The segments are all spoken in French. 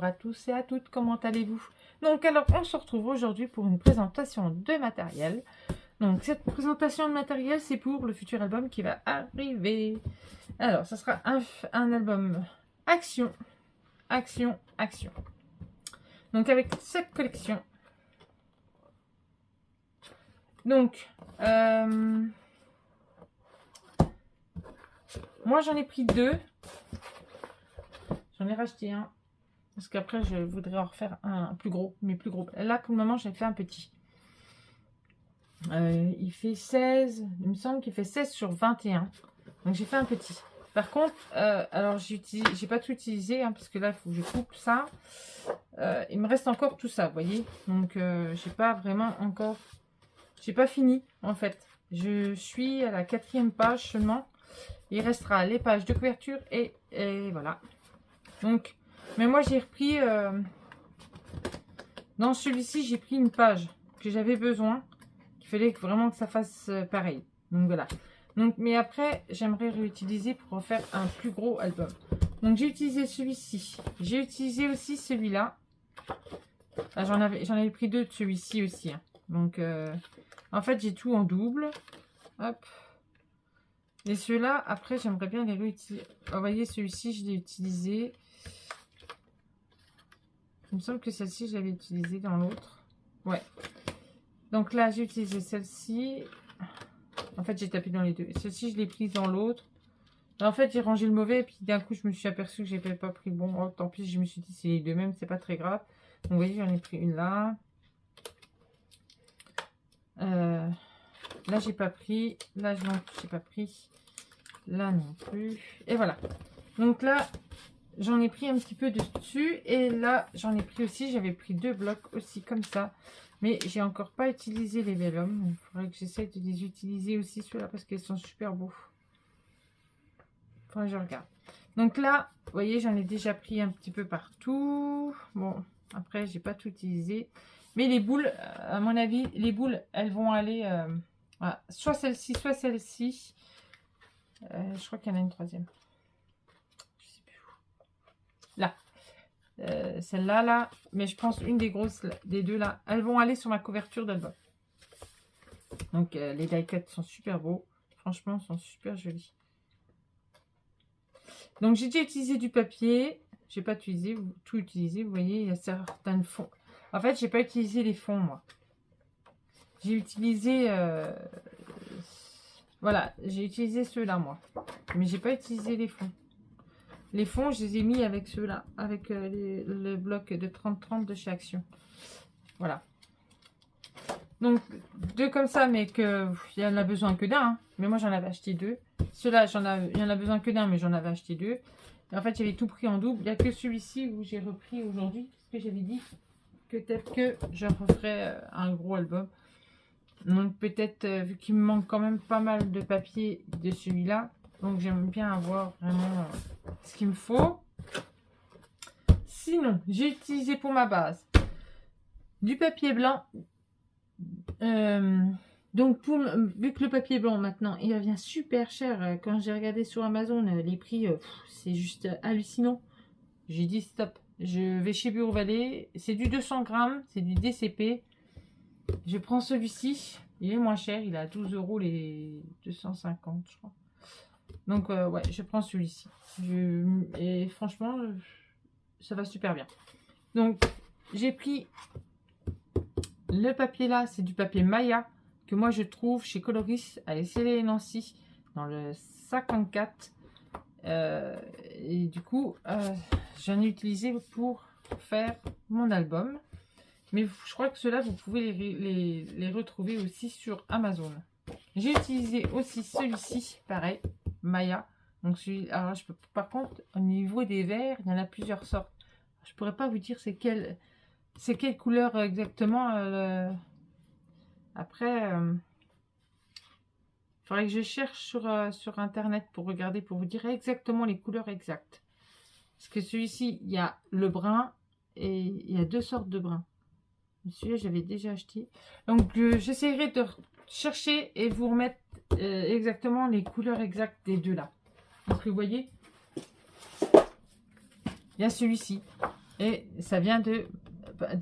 bonjour à tous et à toutes, comment allez-vous? Donc alors on se retrouve aujourd'hui pour une présentation de matériel. Donc cette présentation de matériel c'est pour le futur album qui va arriver. Alors ça sera un album action, action, action. Donc avec cette collection. Donc moi j'en ai pris deux. J'en ai racheté un. Parce qu'après, je voudrais en refaire un plus gros, mais plus gros. Là, pour le moment, j'ai fait un petit. Il fait 16, il me semble qu'il fait 16 sur 21. Donc, j'ai fait un petit. Par contre, alors, j'ai pas tout utilisé, hein, parce que là, il faut que je coupe ça. Il me reste encore tout ça, vous voyez. Donc, j'ai pas vraiment encore... J'ai pas fini, en fait. Je suis à la 4e page seulement. Il restera les pages de couverture et voilà. Donc... Mais moi, j'ai repris... dans celui-ci, j'ai pris une page que j'avais besoin. Il fallait vraiment que ça fasse pareil. Donc, voilà. Donc, mais après, j'aimerais réutiliser pour refaire un plus gros album. Donc, j'ai utilisé celui-ci. J'ai utilisé aussi celui-là. J'en avais pris deux de celui-ci aussi. Hein. Donc, en fait, j'ai tout en double. Hop. Et ceux-là, après, j'aimerais bien les réutiliser. Vous voyez, celui-ci, je l'ai utilisé... Il me semble que celle-ci, je l'avais utilisée dans l'autre. Ouais. Donc là, j'ai utilisé celle-ci. En fait, j'ai tapé dans les deux. Celle-ci, je l'ai prise dans l'autre. En fait, j'ai rangé le mauvais. Et puis d'un coup, je me suis aperçue que je n'avais pas pris bon. Oh, tant pis, je me suis dit, c'est les deux mêmes. C'est pas très grave. Donc, vous voyez, j'en ai pris une là. Là, j'ai pas pris. Là, je n'ai pas pris. Là non plus. Et voilà. Donc là... J'en ai pris un petit peu dessus et là j'en ai pris aussi, j'avais pris deux blocs aussi comme ça. Mais j'ai encore pas utilisé les vélums. Il faudrait que j'essaie de les utiliser aussi ceux-là parce qu'ils sont super beaux. Faudrait que je regarde. Donc là, vous voyez, j'en ai déjà pris un petit peu partout. Bon, après j'ai pas tout utilisé. Mais les boules, à mon avis, les boules, elles vont aller voilà, soit celle-ci, soit celle-ci. Je crois qu'il y en a une troisième. Là, celle-là, là, mais je pense une des grosses, des deux là, elles vont aller sur ma couverture d'album. Donc, les die cuts sont super beaux. Franchement, ils sont super jolis. Donc, j'ai déjà utilisé du papier. J'ai pas tout utilisé. Vous voyez, il y a certains fonds. En fait, j'ai pas utilisé les fonds, moi. J'ai utilisé... voilà, j'ai utilisé ceux-là, moi. Mais j'ai pas utilisé les fonds. Les fonds, je les ai mis avec ceux-là, avec le bloc de 30-30 de chez Action. Voilà. Donc, deux comme ça, mais il y en a besoin que d'un. Hein. Mais moi, j'en avais acheté deux. Ceux-là, il y en a besoin que d'un, mais j'en avais acheté deux. Et en fait, j'avais tout pris en double. Il n'y a que celui-ci où j'ai repris aujourd'hui. Parce que j'avais dit que peut-être que je referais un gros album. Donc, peut-être, vu qu'il me manque quand même pas mal de papier de celui-là. Donc, j'aime bien avoir vraiment ce qu'il me faut. Sinon, j'ai utilisé pour ma base du papier blanc. Donc, vu que le papier blanc, maintenant, il revient super cher. Quand j'ai regardé sur Amazon, les prix, c'est juste hallucinant. J'ai dit stop. Je vais chez Bureau Vallée. C'est du 200 grammes. C'est du DCP. Je prends celui-ci. Il est moins cher. Il est à 12 € les 250, je crois. Donc, ouais, je prends celui-ci. Et franchement, ça va super bien. Donc, j'ai pris le papier là. C'est du papier Maya que moi, je trouve chez Coloris à Essélé et Nancy dans le 54. Et du coup, j'en ai utilisé pour faire mon album. Mais je crois que ceux-là, vous pouvez les retrouver aussi sur Amazon. J'ai utilisé aussi celui-ci, pareil. Maya. Donc alors je peux, par contre, au niveau des verres, il y en a plusieurs sortes. Je pourrais pas vous dire c'est quelle couleur exactement. Après, il faudrait que je cherche sur internet pour regarder, pour vous dire exactement les couleurs exactes. Parce que celui-ci, il y a le brun et il y a deux sortes de brun. Celui-là, j'avais déjà acheté. Donc, j'essaierai de chercher et vous remettre exactement les couleurs exactes des deux là. Donc, vous voyez, il y a celui-ci. Et ça vient de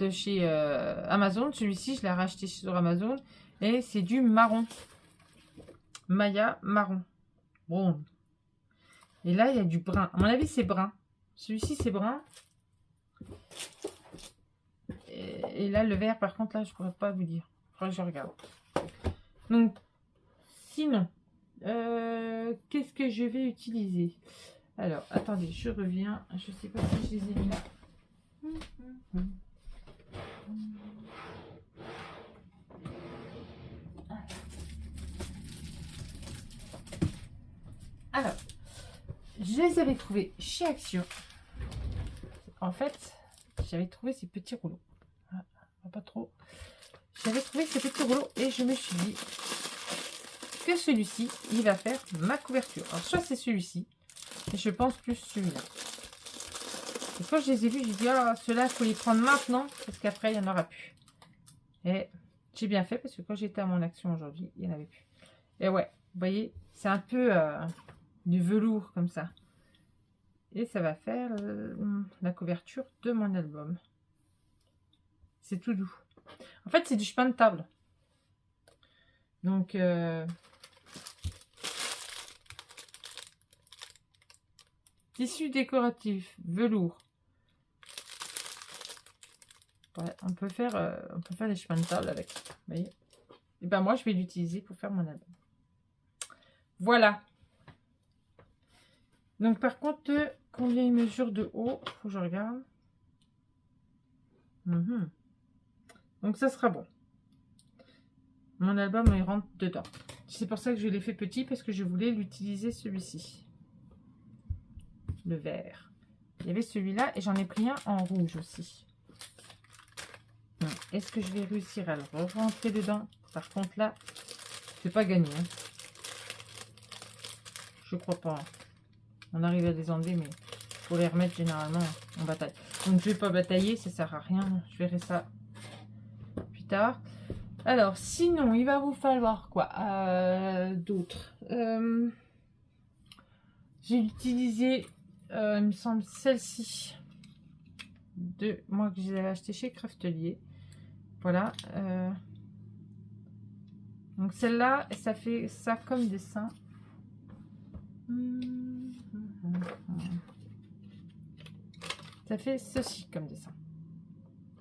chez Amazon. Celui-ci, je l'ai racheté sur Amazon. Et c'est du marron. Maya marron. Bon. Et là, il y a du brun. À mon avis, c'est brun. Celui-ci, c'est brun. Et là, le vert, par contre, là, je ne pourrais pas vous dire. Il faudrait que je regarde. Donc, sinon, qu'est-ce que je vais utiliser? Alors, attendez, je reviens. Je ne sais pas si je les ai mis là. Alors, je les avais trouvés chez Action. En fait, j'avais trouvé ces petits rouleaux. Ah, pas trop. J'avais trouvé ces petits rouleaux et je me suis dit que celui-ci, il va faire ma couverture. Alors, soit c'est celui-ci, mais je pense plus celui-là. Et quand je les ai vus, j'ai dit, ah, ceux-là, il faut les prendre maintenant, parce qu'après, il n'y en aura plus. Et j'ai bien fait, parce que quand j'étais à mon Action aujourd'hui, il n'y en avait plus. Et ouais, vous voyez, c'est un peu du velours, comme ça. Et ça va faire la couverture de mon album. C'est tout doux. En fait, c'est du chemin de table. Donc, tissu décoratif, velours. Ouais, on peut faire des chemins de table avec. Vous voyez. Et ben moi, je vais l'utiliser pour faire mon album. Voilà. Donc, par contre, combien il mesure de haut? Faut que je regarde. Donc, ça sera bon. Mon album, il rentre dedans. C'est pour ça que je l'ai fait petit, parce que je voulais l'utiliser celui-ci. Le vert. Il y avait celui-là, et j'en ai pris un en rouge aussi. Est-ce que je vais réussir à le rentrer dedans? Par contre, là, c'est pas gagné. Hein. Je crois pas. On arrive à les enlever, mais pour les remettre, généralement, on bataille. Donc, je vais pas batailler, ça sert à rien. Je verrai ça plus tard. Alors, sinon, il va vous falloir quoi d'autre? J'ai utilisé, il me semble, celle-ci. Moi, que j'ai acheté chez Craftelier. Voilà. Donc, celle-là, ça fait ça comme dessin. Ça fait ceci comme dessin.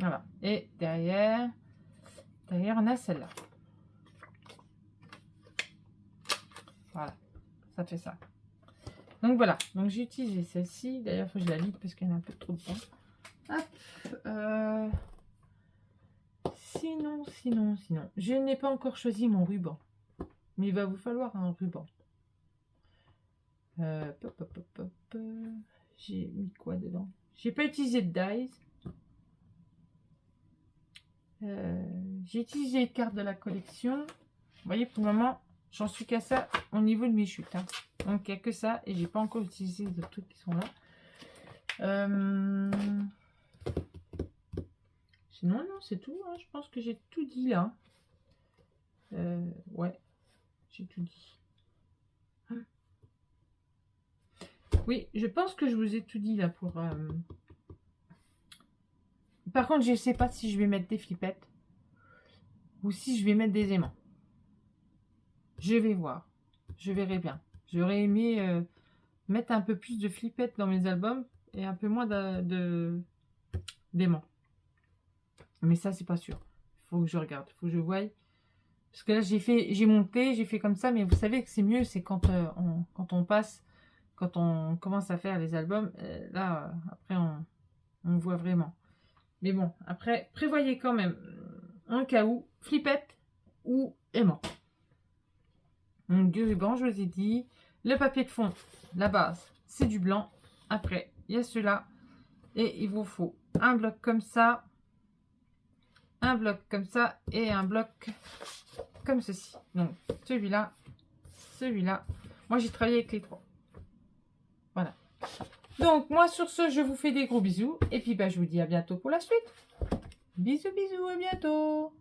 Voilà. Et derrière, on a celle-là. Voilà. Ça fait ça. Donc, voilà. Donc, j'ai utilisé celle-ci. D'ailleurs, il faut que je la vide parce qu'il y en a un peu trop de temps. Hop. Sinon. Je n'ai pas encore choisi mon ruban. Mais il va vous falloir un ruban. J'ai mis quoi dedans? J'ai pas utilisé de dies. J'ai utilisé les cartes de la collection. Vous voyez, pour le moment, j'en suis qu'à ça au niveau de mes chutes. Hein. Donc, il n'y a que ça. Et j'ai pas encore utilisé les autres trucs qui sont là. Sinon, non, c'est tout. Hein. Je pense que j'ai tout dit là. Ouais, j'ai tout dit. Oui, je pense que je vous ai tout dit là pour... Par contre, je ne sais pas si je vais mettre des flippettes ou si je vais mettre des aimants. Je vais voir. Je verrai bien. J'aurais aimé mettre un peu plus de flippettes dans mes albums et un peu moins d'aimants. Mais ça, c'est pas sûr. Il faut que je regarde. Il faut que je voie. Parce que là, j'ai monté, j'ai fait comme ça. Mais vous savez que c'est mieux, c'est quand on passe... Quand on commence à faire les albums, là, après, on voit vraiment. Mais bon, après, prévoyez quand même un cas où, flippette ou aimant. Donc, du ruban, je vous ai dit. Le papier de fond, la base, c'est du blanc. Après, il y a celui-là. Et il vous faut un bloc comme ça, un bloc comme ça et un bloc comme ceci. Donc, celui-là, celui-là. Moi, j'ai travaillé avec les trois. Voilà. Donc, moi, sur ce, je vous fais des gros bisous. Et puis, bah, je vous dis à bientôt pour la suite. Bisous, bisous, à bientôt.